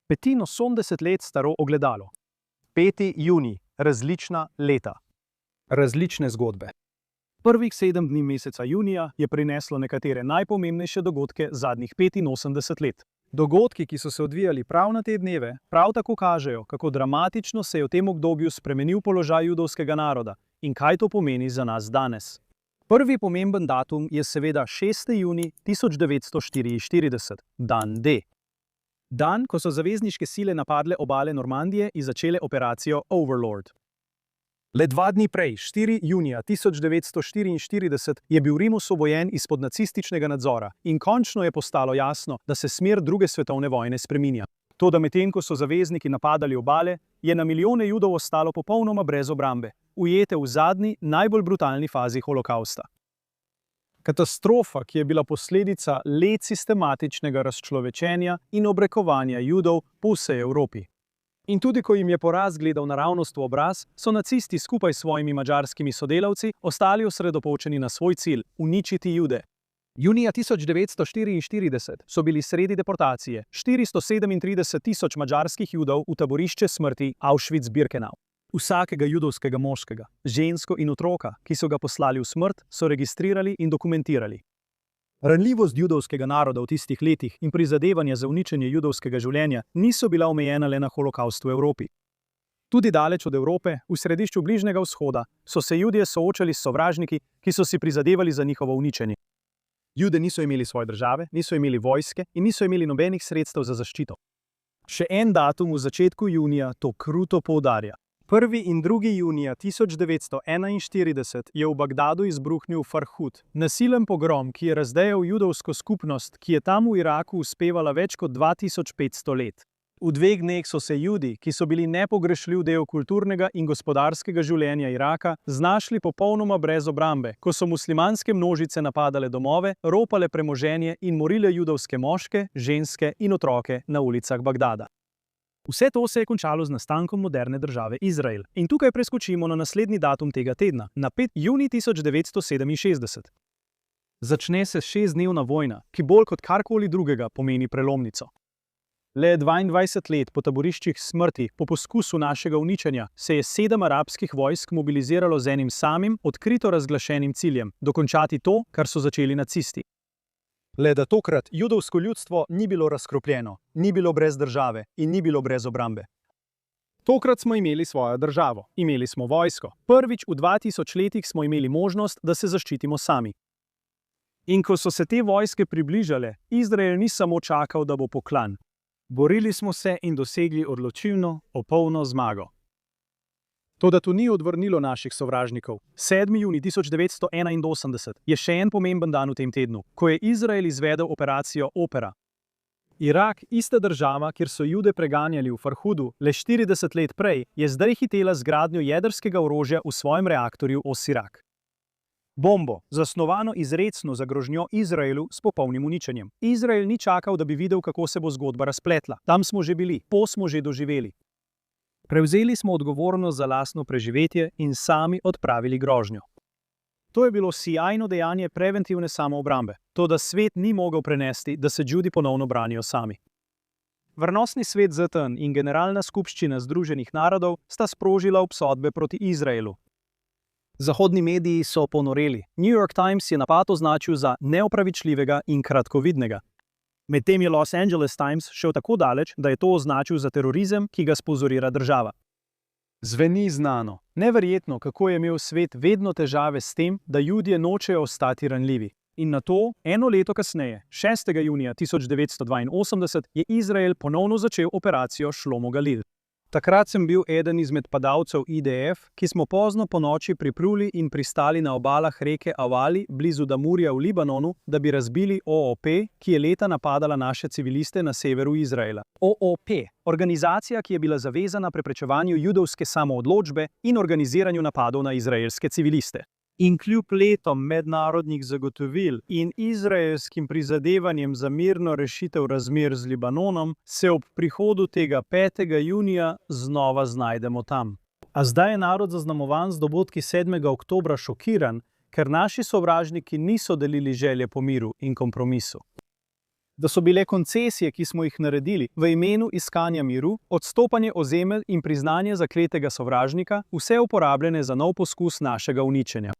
85 let staro ogledalo. 5. junij, različna leta. Različne zgodbe. Prvih 7 dni meseca junija je prineslo nekatere najpomembnejše dogodke zadnjih 85 let. Dogodki, ki so se odvijali prav na te dneve, prav tako kažejo, kako dramatično se je v tem obdobju spremenil položaj judovskega naroda in kaj to pomeni za nas danes. Prvi pomemben datum je seveda 6. junij 1944, dan D. Dan, ko so zavezniške sile napadle obale Normandije in začele operacijo Overlord. Le 2 dni prej, 4. junija 1944, je bil Rim osvobojen izpod nacističnega nadzora in končno je postalo jasno, da se smer druge svetovne vojne spreminja. Toda medtem, ko so zavezniki napadali obale, je na milijone Judov ostalo popolnoma brez obrambe, ujete v zadnji, najbolj brutalni fazi holokausta. Katastrofa, ki je bila posledica let sistematičnega razčlovečenja in obrekovanja Judov po vsej Evropi. In tudi ko jim je poraz gledal naravnost v obraz, so nacisti skupaj s svojimi madžarskimi sodelavci ostali osredotočeni na svoj cilj – uničiti Jude. Junija 1944 so bili sredi deportacije 437.000 madžarskih Judov v taborišče smrti Auschwitz-Birkenau. Vsakega judovskega moškega, žensko in otroka, ki so ga poslali v smrt, so registrirali in dokumentirali. Ranljivost judovskega naroda v tistih letih in prizadevanja za uničenje judovskega življenja niso bila omejena le na holokaust v Evropi. Tudi daleč od Evrope, v središču Bližnjega vzhoda, so se Judje soočali s sovražniki, ki so si prizadevali za njihovo uničenje. Jude niso imeli svoje države, niso imeli vojske in niso imeli nobenih sredstev za zaščito. Še en datum v začetku junija to kruto poudarja. 1. in 2. junija 1941 je v Bagdadu izbruhnil Farhud, nasilen pogrom, ki je razdejal judovsko skupnost, ki je tam v Iraku uspevala več kot 2500 let. V 2 dneh so se Judi, ki so bili nepogrešljiv del kulturnega in gospodarskega življenja Iraka, znašli popolnoma brez obrambe, ko so muslimanske množice napadale domove, ropale premoženje in morile judovske moške, ženske in otroke na ulicah Bagdada. Vse to se je končalo z nastankom moderne države Izrael. In tukaj preskočimo na naslednji datum tega tedna, na 5. junij 1967. Začne se 6-dnevna vojna, ki bolj kot karkoli drugega pomeni prelomnico. Le 22 let po taboriščih smrti, po poskusu našega uničenja, se je 7 arabskih vojsk mobiliziralo z enim samim, odkrito razglašenim ciljem – dokončati to, kar so začeli nacisti. Le da tokrat judovsko ljudstvo ni bilo razkropljeno, ni bilo brez države in ni bilo brez obrambe. Tokrat smo imeli svojo državo, imeli smo vojsko. Prvič v 2000 letih smo imeli možnost, da se zaščitimo sami. In ko so se te vojske približale, Izrael ni samo čakal, da bo poklan. Borili smo se in dosegli odločilno, popolno zmago. Toda to ni odvrnilo naših sovražnikov. 7. junij 1981 je še en pomemben dan v tem tednu, ko je Izrael izvedel operacijo Opera. Irak, ista država, kjer so Jude preganjali v Farhudu le 40 let prej, je zdaj hitela z gradnjo jedrskega orožja v svojem reaktorju Osirak. Bombo, zasnovano izrecno za grožnjo Izraelu s popolnim uničenjem. Izrael ni čakal, da bi videl, kako se bo zgodba razpletla. Tam smo že bili, smo že doživeli. Prevzeli smo odgovornost za lastno preživetje in sami odpravili grožnjo. To je bilo sijajno dejanje preventivne samoobrambe, toda svet ni mogel prenesti, da se Judi ponovno branijo sami. Varnostni svet ZN in Generalna skupščina Združenih narodov sta sprožila obsodbe proti Izraelu. Zahodni mediji so ponoreli. New York Times je napad označil za neopravičljivega in kratkovidnega. Medtem je Los Angeles Times šel tako daleč, da je to označil za terorizem, ki ga sponzorira država. Zveni znano. Neverjetno, kako je imel svet vedno težave s tem, da Judje nočejo ostati ranljivi. In na to, eno leto kasneje, 6. junija 1982, je Izrael ponovno začel operacijo Šlomo Galil. Takrat sem bil eden izmed padalcev IDF, ki smo pozno ponoči pripluli in pristali na obalah reke Avali blizu Damurja v Libanonu, da bi razbili OOP, ki je leta napadala naše civiliste na severu Izraela. OOP, organizacija, ki je bila zavezana preprečevanju judovske samoodločbe in organiziranju napadov na izraelske civiliste. In kljub letom mednarodnih zagotovil in izraelskim prizadevanjem za mirno rešitev razmer z Libanonom, se ob prihodu tega 5. junija znova znajdemo tam. A zdaj je narod zaznamovan z dogodki 7. oktobra šokiran, ker naši sovražniki niso delili želje po miru in kompromisu. Da so bile koncesije, ki smo jih naredili v imenu iskanja miru, odstopanje ozemelj in priznanje zakletega sovražnika, vse uporabljene za nov poskus našega uničenja.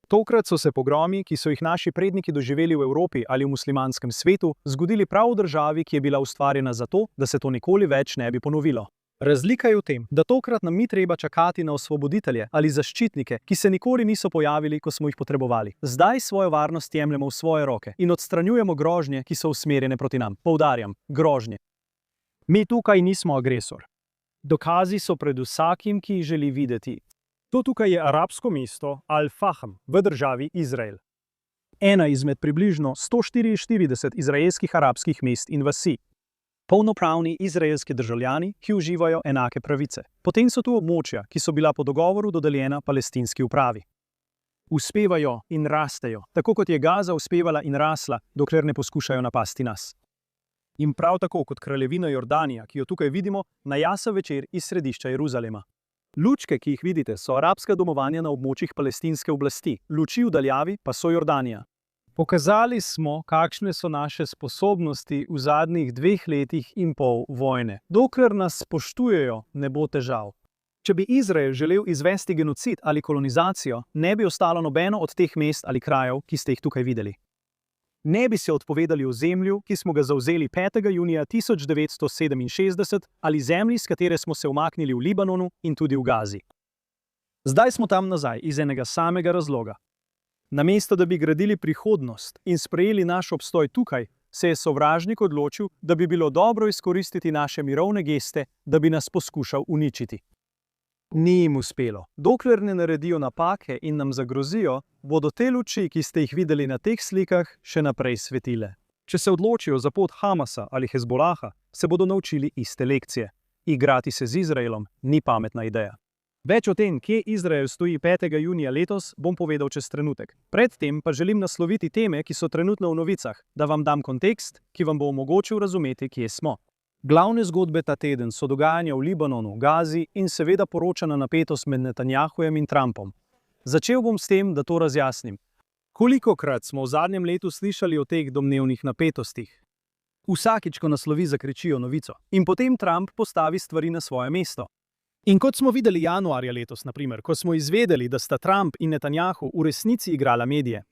Tokrat so se pogromi, ki so jih naši predniki doživeli v Evropi ali v muslimanskem svetu, zgodili prav v državi, ki je bila ustvarjena zato, da se to nikoli več ne bi ponovilo. Razlika je v tem, da tokrat nam ni treba čakati na osvoboditelje ali zaščitnike, ki se nikoli niso pojavili, ko smo jih potrebovali. Zdaj svojo varnost jemljemo v svoje roke in odstranjujemo grožnje, ki so usmerjene proti nam. Poudarjam, grožnje. Mi tukaj nismo agresor. Dokazi so pred vsakim, ki jih želi videti. To tukaj je arabsko mesto Al-Fahm v državi Izrael. Ena izmed približno 144 izraelskih arabskih mest in vasi. Polnopravni izraelski državljani, ki uživajo enake pravice. Potem so tu območja, ki so bila po dogovoru dodeljena palestinski upravi. Uspevajo in rastejo, tako kot je Gaza uspevala in rasla, dokler ne poskušajo napasti nas. In prav tako kot kraljevina Jordanija, ki jo tukaj vidimo, na jasen večer iz središča Jeruzalema. Lučke, ki jih vidite, so arabska domovanja na območjih palestinske oblasti, luči v daljavi pa so Jordanija. Pokazali smo, kakšne so naše sposobnosti v zadnjih 2 letih in pol vojne. Dokler nas spoštujejo, ne bo težav. Če bi Izrael želel izvesti genocid ali kolonizacijo, ne bi ostalo nobeno od teh mest ali krajev, ki ste jih tukaj videli. Ne bi se odpovedali ozemlju, ki smo ga zavzeli 5. junija 1967, ali zemlji, s katere smo se umaknili v Libanonu in tudi v Gazi. Zdaj smo tam nazaj iz enega samega razloga. Namesto da bi gradili prihodnost in sprejeli naš obstoj tukaj, se je sovražnik odločil, da bi bilo dobro izkoristiti naše mirovne geste, da bi nas poskušal uničiti. Ni jim uspelo. Dokler ne naredijo napake in nam zagrozijo, bodo te luči, ki ste jih videli na teh slikah, še naprej svetile. Če se odločijo za pot Hamasa ali Hezbolaha, se bodo naučili iste lekcije. Igrati se z Izraelom ni pametna ideja. Več o tem, kje Izrael stoji 5. junija letos, bom povedal čez trenutek. Predtem pa želim nasloviti teme, ki so trenutno v novicah, da vam dam kontekst, ki vam bo omogočil razumeti, kje smo. Glavne zgodbe ta teden so dogajanja v Libanonu, Gazi in seveda poročana napetost med Netanjahujem in Trumpom. Začel bom s tem, da to razjasnim. Kolikokrat smo v zadnjem letu slišali o teh domnevnih napetostih? Vsakič, ko naslovi zakričijo novico. In potem Trump postavi stvari na svoje mesto. In kot smo videli januarja letos, na primer, ko smo izvedeli, da sta Trump in Netanjahu v resnici igrala medije.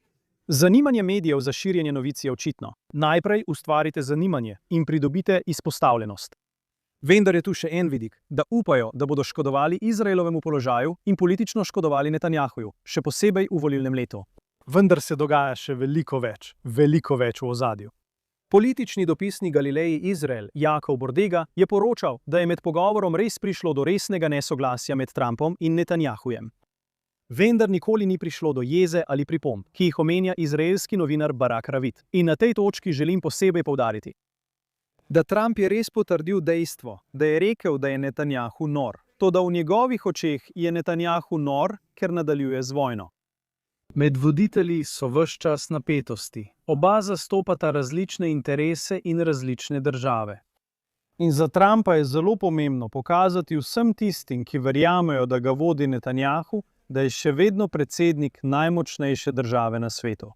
Zanimanje medijev za širjenje novic je očitno. Najprej ustvarite zanimanje in pridobite izpostavljenost. Vendar je tu še en vidik, da upajo, da bodo škodovali Izraelovemu položaju in politično škodovali Netanjahuju, še posebej v volilnem letu. Vendar se dogaja še veliko več v ozadju. Politični dopisnik Galileji Izrael, Jakov Bordega, je poročal, da je med pogovorom res prišlo do resnega nesoglasja med Trumpom in Netanjahujem. Vendar nikoli ni prišlo do jeze ali pripomb, ki jih omenja izraelski novinar Barak Ravid. In na tej točki želim posebej poudariti, da Trump je res potrdil dejstvo, da je rekel, da je Netanjahu nor. Toda v njegovih očeh je Netanjahu nor, ker nadaljuje z vojno. Med voditelji so ves čas napetosti. Oba zastopata različne interese in različne države. In za Trumpa je zelo pomembno pokazati vsem tistim, ki verjamejo, da ga vodi Netanjahu, da je še vedno predsednik najmočnejše države na svetu.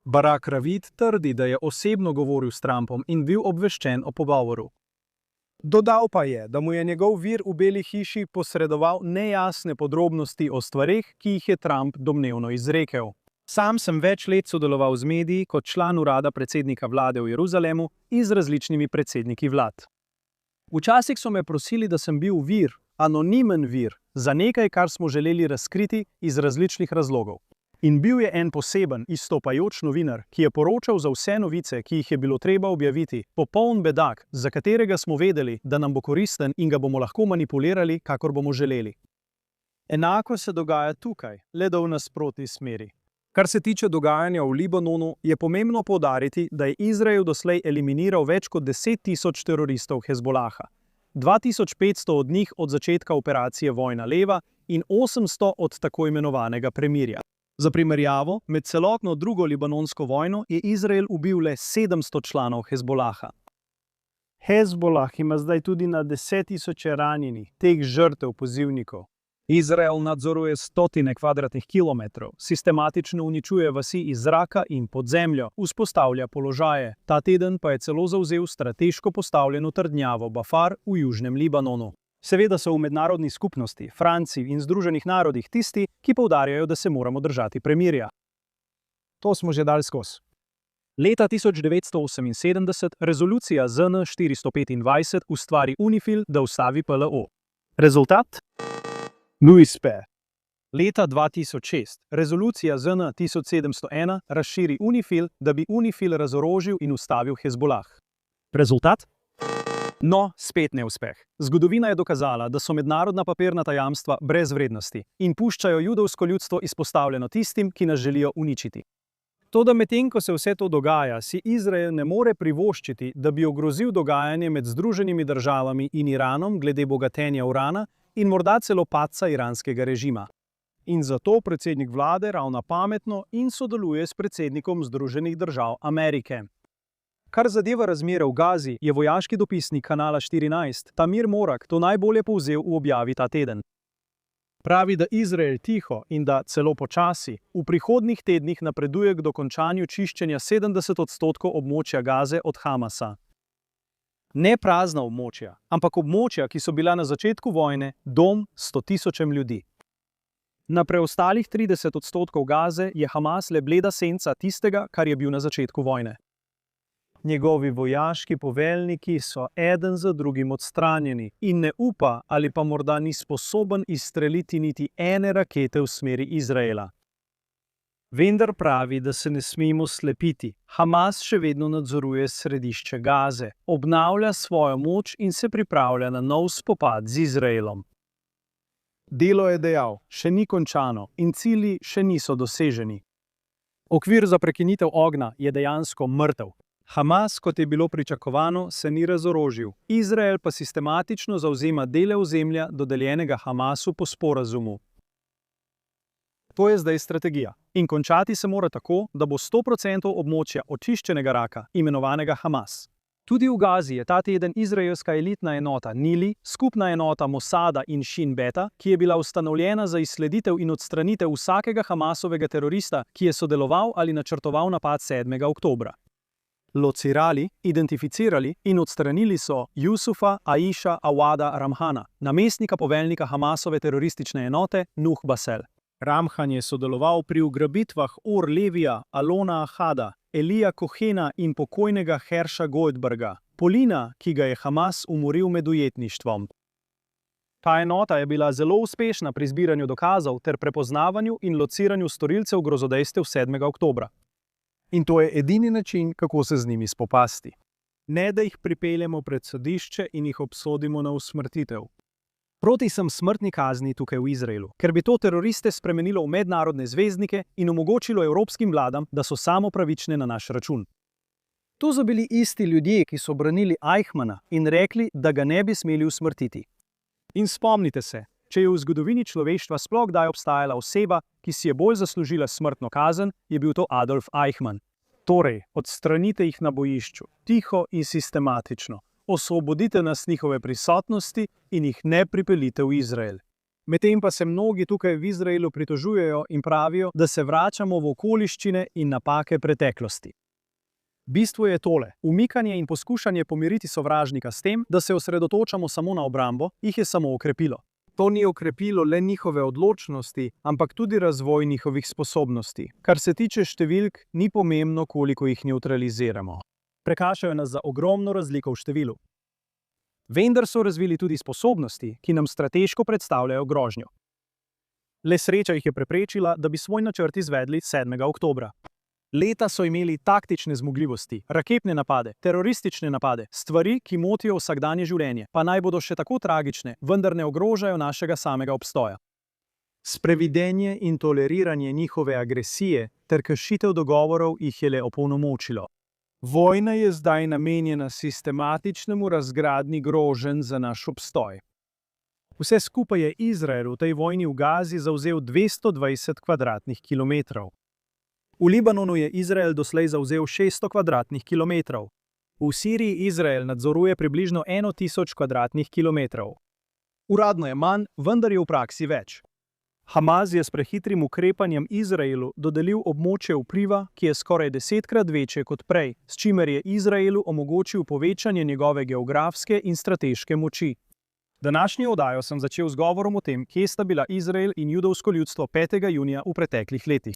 Barak Ravid trdi, da je osebno govoril s Trumpom in bil obveščen o pogovoru. Dodal pa je, da mu je njegov vir v Beli hiši posredoval nejasne podrobnosti o stvareh, ki jih je Trump domnevno izrekel. Sam sem več let sodeloval z mediji kot član urada predsednika vlade v Jeruzalemu in z različnimi predsedniki vlad. Včasih so me prosili, da sem bil vir, anonimen vir, za nekaj, kar smo želeli razkriti iz različnih razlogov. In bil je en poseben, izstopajoč novinar, ki je poročal za vse novice, ki jih je bilo treba objaviti, popoln bedak, za katerega smo vedeli, da nam bo koristen in ga bomo lahko manipulirali, kakor bomo želeli. Enako se dogaja tukaj, le da v nasprotni smeri. Kar se tiče dogajanja v Libanonu, je pomembno poudariti, da je Izrael doslej eliminiral več kot 10.000 teroristov Hezbolaha. 2.500 od njih od začetka operacije Vojna leva in 800 od tako imenovanega premirja. Za primerjavo, med celotno drugo libanonsko vojno je Izrael ubil le 700 članov Hezbolaha. Hezbolah ima zdaj tudi na 10.000 ranjenih, teh žrtev pozivnikov. Izrael nadzoruje stotine kvadratnih kilometrov, sistematično uničuje vasi iz zraka in pod zemljo, vzpostavlja položaje. Ta teden pa je celo zavzel strateško postavljeno trdnjavo Bafar v južnem Libanonu. Seveda so v mednarodni skupnosti, Franciji in Združenih narodih tisti, ki poudarjajo, da se moramo držati premirja. To smo že dali skozi. Leta 1978 rezolucija ZN 425 ustvari UNIFIL, da ustavi PLO. Rezultat? NUISPE. Leta 2006 rezolucija ZN 1701 razširi UNIFIL, da bi UNIFIL razorožil in ustavil Hezbolah. Rezultat? No, spet neuspeh. Zgodovina je dokazala, da so mednarodna papirnata jamstva brez vrednosti in puščajo judovsko ljudstvo izpostavljeno tistim, ki nas želijo uničiti. Toda medtem, ko se vse to dogaja, si Izrael ne more privoščiti, da bi ogrozil dogajanje med Združenimi državami in Iranom glede bogatenja urana in morda celo padca iranskega režima. In zato predsednik vlade ravna pametno in sodeluje s predsednikom Združenih držav Amerike. Kar zadeva razmere v Gazi, je vojaški dopisnik Kanala 14, Tamir Morak, to najbolje povzel v objavi ta teden. Pravi, da Izrael tiho in da celo počasi v prihodnjih tednih napreduje k dokončanju čiščenja 70% območja Gaze od Hamasa. Ne prazna območja, ampak območja, ki so bila na začetku vojne dom 100.000 ljudi. Na preostalih 30% Gaze je Hamas le bleda senca tistega, kar je bil na začetku vojne. Njegovi vojaški poveljniki so eden za drugim odstranjeni in ne upa ali pa morda ni sposoben izstreliti niti ene rakete v smeri Izraela. Vendar pravi, da se ne smemo slepiti. Hamas še vedno nadzoruje središče Gaze, obnavlja svojo moč in se pripravlja na nov spopad z Izraelom. Delo, je dejal, še ni končano in cilji še niso doseženi. Okvir za prekinitev ognja je dejansko mrtev. Hamas, kot je bilo pričakovano, se ni razorožil. Izrael pa sistematično zavzema dele ozemlja, dodeljenega Hamasu po sporazumu. To je zdaj strategija. In končati se mora tako, da bo 100% območja očiščenega raka, imenovanega Hamas. Tudi v Gazi je ta teden izraelska elitna enota Nili, skupna enota Mosada in Shin Beta, ki je bila ustanovljena za izsleditev in odstranitev vsakega Hamasovega terorista, ki je sodeloval ali načrtoval napad 7. oktobra. Locirali, identificirali in odstranili so Jusufa Aisha Awada Ramhana, namestnika poveljnika Hamasove teroristične enote Nuh Basel. Ramhan je sodeloval pri ugrabitvah Or Levija, Alona Ahada, Elija Kohena in pokojnega Herša Goldberga, Polina, ki ga je Hamas umoril med ujetništvom. Ta enota je bila zelo uspešna pri zbiranju dokazov ter prepoznavanju in lociranju storilcev grozodejstev 7. oktobra. In to je edini način, kako se z njimi spopasti. Ne, da jih pripeljemo pred sodišče in jih obsodimo na usmrtitev. Proti sem smrtni kazni tukaj v Izraelu, ker bi to teroriste spremenilo v mednarodne zvezdnike in omogočilo evropskim vladam, da so samopravične na naš račun. To so bili isti ljudje, ki so branili Eichmanna in rekli, da ga ne bi smeli usmrtiti. In spomnite se, če je v zgodovini človeštva sploh kdaj obstajala oseba, ki si je bolj zaslužila smrtno kazen, je bil to Adolf Eichmann. Torej, odstranite jih na bojišču, tiho in sistematično. Osvobodite nas njihove prisotnosti in jih ne pripeljite v Izrael. Medtem pa se mnogi tukaj v Izraelu pritožujejo in pravijo, da se vračamo v okoliščine in napake preteklosti. Bistvo je tole: umikanje in poskušanje pomiriti sovražnika s tem, da se osredotočamo samo na obrambo, jih je samo okrepilo. To ni okrepilo le njihove odločnosti, ampak tudi razvoj njihovih sposobnosti. Kar se tiče številk, ni pomembno, koliko jih nevtraliziramo. Prekašajo nas za ogromno razliko v številu. Vendar so razvili tudi sposobnosti, ki nam strateško predstavljajo grožnjo. Le sreča jih je preprečila, da bi svoj načrt izvedli 7. oktobra. Leta so imeli taktične zmogljivosti, raketne napade, teroristične napade, stvari, ki motijo vsakdanje življenje, pa naj bodo še tako tragične, vendar ne ogrožajo našega samega obstoja. Sprevidenje in toleriranje njihove agresije ter kršitev dogovorov jih je le opolnomočilo. Vojna je zdaj namenjena sistematičnemu razgradnji groženj za naš obstoj. Vse skupaj je Izrael v tej vojni v Gazi zavzel 220 kvadratnih kilometrov. V Libanonu je Izrael doslej zavzel 600 kvadratnih kilometrov. V Siriji Izrael nadzoruje približno 1000 kvadratnih kilometrov. Uradno je manj, vendar je v praksi več. Hamas je s prehitrim ukrepanjem Izraelu dodelil območje vpliva, ki je skoraj 10-krat večje kot prej, s čimer je Izraelu omogočil povečanje njegove geografske in strateške moči. Današnjo oddajo sem začel z govorom o tem, kje sta bila Izrael in judovsko ljudstvo 5. junija v preteklih letih.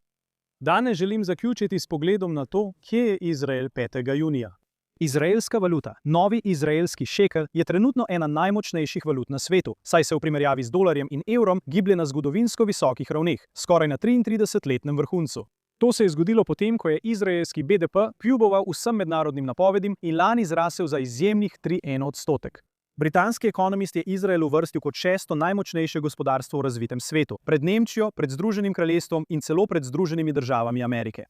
Danes želim zaključiti s pogledom na to, kje je Izrael 5. junija. Izraelska valuta, novi izraelski šekel, je trenutno ena najmočnejših valut na svetu, saj se v primerjavi z dolarjem in evrom giblje na zgodovinsko visokih ravneh, skoraj na 33-letnem vrhuncu. To se je zgodilo potem, ko je izraelski BDP kljuboval vsem mednarodnim napovedim in lani zrasel za izjemnih 3,1%. Britanski ekonomist je Izrael uvrstil kot 6. najmočnejše gospodarstvo v razvitem svetu, pred Nemčijo, pred Združenim kraljestvom in celo pred Združenimi državami Amerike.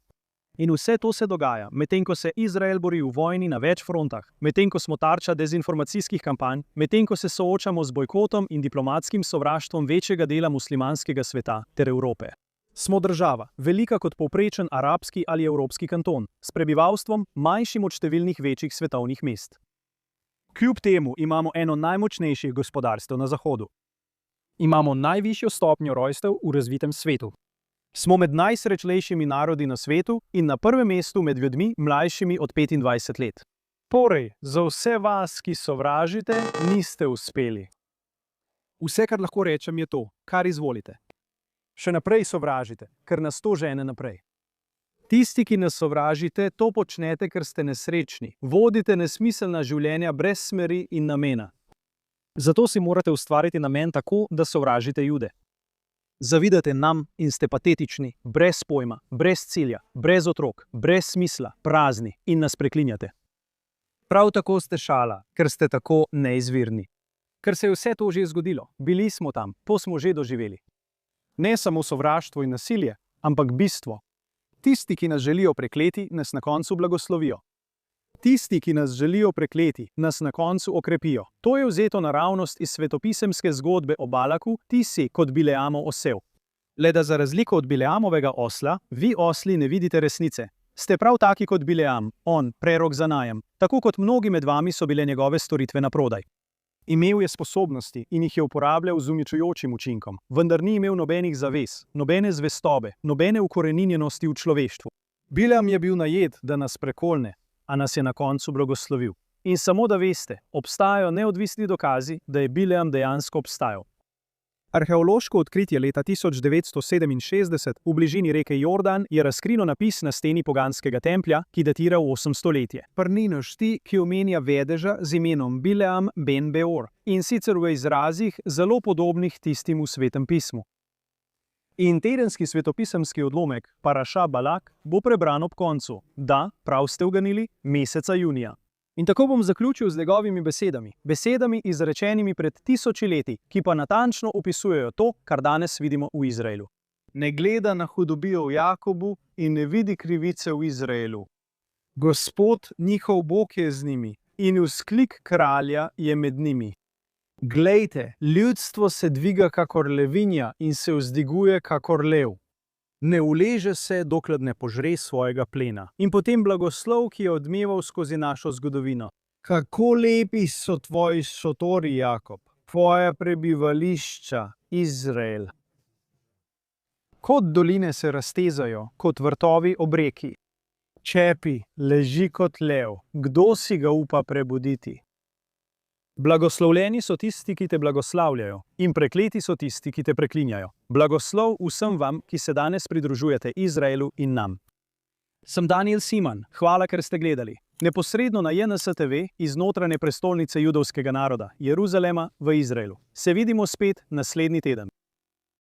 In vse to se dogaja, medtem ko se Izrael bori v vojni na več frontah, medtem ko smo tarča dezinformacijskih kampanj, medtem ko se soočamo z bojkotom in diplomatskim sovraštvom večjega dela muslimanskega sveta ter Evrope. Smo država, velika kot povprečen arabski ali evropski kanton, s prebivalstvom manjšim od številnih večjih svetovnih mest. Kljub temu imamo eno najmočnejših gospodarstev na Zahodu. Imamo najvišjo stopnjo rojstev v razvitem svetu. Smo med najsrečnejšimi narodi na svetu in na prvem mestu med ljudmi mlajšimi od 25 let. Torej, za vse vas, ki sovražite, niste uspeli. Vse, kar lahko rečem, je to, kar izvolite. Še naprej sovražite, ker nas to žene naprej. Tisti, ki nas sovražite, to počnete, ker ste nesrečni. Vodite nesmiselna življenja brez smeri in namena. Zato si morate ustvariti namen tako, da sovražite Jude. Zavidate nam in ste patetični, brez pojma, brez cilja, brez otrok, brez smisla, prazni in nas preklinjate. Prav tako ste šala, ker ste tako neizvirni. Ker se je vse to že zgodilo, bili smo tam, to smo že doživeli. Ne samo sovraštvo in nasilje, ampak bistvo. Tisti, ki nas želijo prekleti, nas na koncu blagoslovijo. Tisti, ki nas želijo prekleti, nas na koncu okrepijo. To je vzeto naravnost iz svetopisemske zgodbe o Balaku, ti si kot Bileamov osel. Le da za razliko od Bileamovega osla, vi osli ne vidite resnice. Ste prav taki kot Bileam, on, prerok za najem, tako kot mnogi med vami so bile njegove storitve na prodaj. Imel je sposobnosti in jih je uporabljal z uničujočim učinkom, vendar ni imel nobenih zavez, nobene zvestobe, nobene ukoreninjenosti v človeštvu. Bileam je bil najet, da nas prekolne, a nas je na koncu blagoslovil. In samo da veste, obstajajo neodvisni dokazi, da je Bileam dejansko obstajal. Arheološko odkritje leta 1967 v bližini reke Jordan je razkrilo napis na steni poganskega templja, ki datira v 8. stoletje. Prnino šti, ki omenja vedeža z imenom Bileam ben Beor, in sicer v izrazih zelo podobnih tistim v Svetem pismu. In tedenski svetopisemski odlomek, Paraša Balak, bo prebran ob koncu, da, prav ste uganili, meseca junija. In tako bom zaključil z njegovimi besedami izrečenimi pred 1000 leti, ki pa natančno opisujejo to, kar danes vidimo v Izraelu. Ne gleda na hudobijo v Jakobu in ne vidi krivice v Izraelu. Gospod, njihov Bog je z njimi in vzklik kralja je med njimi. Glejte, ljudstvo se dviga kakor levinja in se vzdiguje kakor lev. Ne uleže se, dokler ne požre svojega plena. In potem blagoslov, ki je odmeval skozi našo zgodovino. Kako lepi so tvoji šotori, Jakob, tvoja prebivališča, Izrael. Kot doline se raztezajo, kot vrtovi ob reki. Čepi, leži kot lev, kdo si ga upa prebuditi? Blagoslovljeni so tisti, ki te blagoslavljajo, in prekleti so tisti, ki te preklinjajo. Blagoslov vsem vam, ki se danes pridružujete Izraelu in nam. Sem Daniel Siman, hvala, ker ste gledali. Neposredno na JNS TV iz notranje prestolnice judovskega naroda, Jeruzalema v Izraelu. Se vidimo spet naslednji teden.